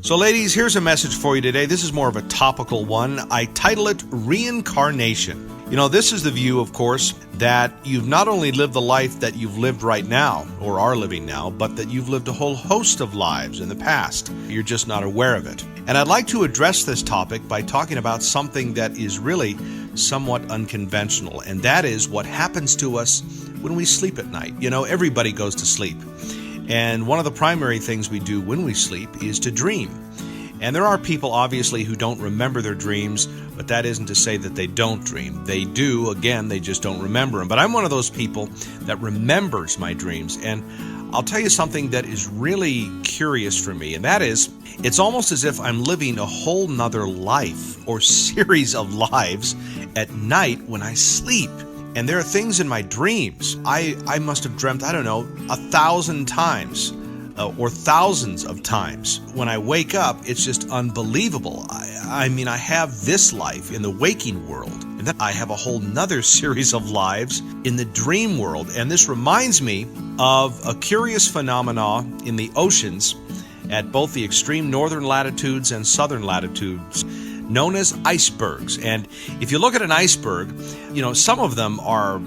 So ladies, here's a message for you today. This is more of a topical one. I title it Reincarnation. You know, this is the view, of course, that you've not only lived the life that you've lived right now, or are living now, but that you've lived a whole host of lives in the past. You're just not aware of it. And I'd like to address this topic by talking about something that is really somewhat unconventional, and that is what happens to us when we sleep at night. You know, everybody goes to sleep. And one of the primary things we do when we sleep is to dream. And there are people, obviously, who don't remember their dreams, but that isn't to say that they don't dream. They do, again, they just don't remember them. But I'm one of those people that remembers my dreams. And I'll tell you something that is really curious for me, and that is, it's almost as if I'm living a whole nother life or series of lives at night when I sleep. And there are things in my dreams I must have dreamt, 1,000 times or thousands of times. When I wake up, it's just unbelievable. I mean, I have this life in the waking world, and then I have a whole nother series of lives in the dream world. And this reminds me of a curious phenomena in the oceans at both the extreme northern latitudes and southern latitudes, known as icebergs. And if you look at an iceberg, some of them are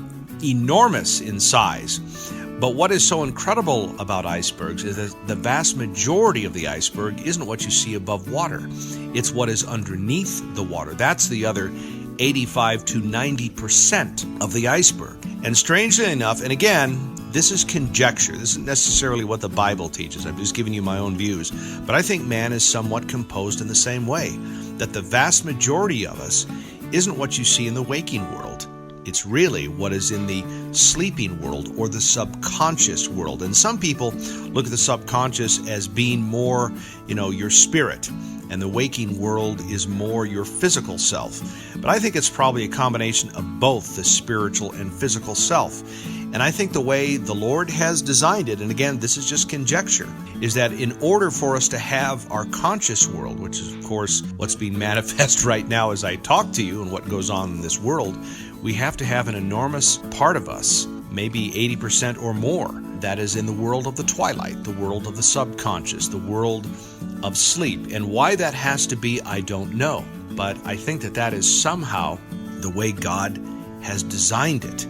enormous in size. But what is so incredible about icebergs is that the vast majority of the iceberg isn't what you see above water. It's what is underneath the water. That's the other 85 to 90% of the iceberg. And strangely enough, and again, this is conjecture. This isn't necessarily what the Bible teaches. I'm just giving you my own views. But I think man is somewhat composed in the same way, that the vast majority of us isn't what you see in the waking world. It's really what is in the sleeping world or the subconscious world. And some people look at the subconscious as being more, your spirit, and the waking world is more your physical self. But I think it's probably a combination of both the spiritual and physical self. And I think the way the Lord has designed it, and again, this is just conjecture, is that in order for us to have our conscious world, which is, of course, what's being manifest right now as I talk to you and what goes on in this world, we have to have an enormous part of us, maybe 80% or more, that is in the world of the twilight, the world of the subconscious, the world of sleep. And why that has to be, I don't know. But I think that is somehow the way God has designed it.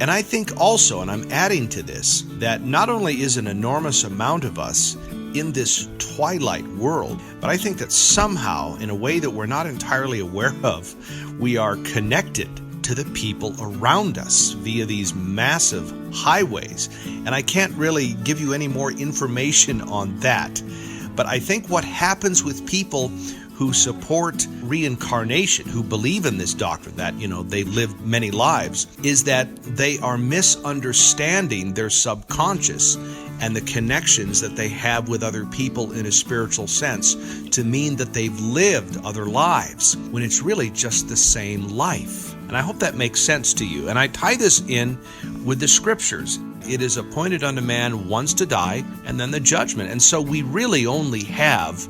And I think also, and I'm adding to this, that not only is an enormous amount of us in this twilight world, but I think that somehow, in a way that we're not entirely aware of, we are connected to the people around us via these massive highways. And I can't really give you any more information on that. But I think what happens with people who support reincarnation, who believe in this doctrine that, they've lived many lives, is that they are misunderstanding their subconscious and the connections that they have with other people in a spiritual sense to mean that they've lived other lives, when it's really just the same life. And I hope that makes sense to you. And I tie this in with the scriptures. It is appointed unto man once to die, and then the judgment. And so we really only have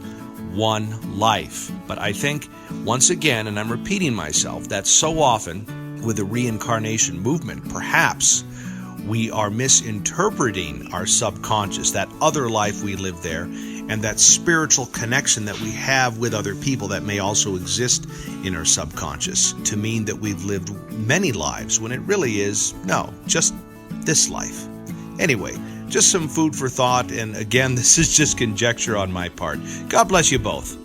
one life. But I think, once again, and I'm repeating myself, that so often with the reincarnation movement, perhaps we are misinterpreting our subconscious, that other life we live there, and that spiritual connection that we have with other people that may also exist in our subconscious, to mean that we've lived many lives, when it really is, no, just this life. Anyway, just some food for thought, and again, this is just conjecture on my part. God bless you both.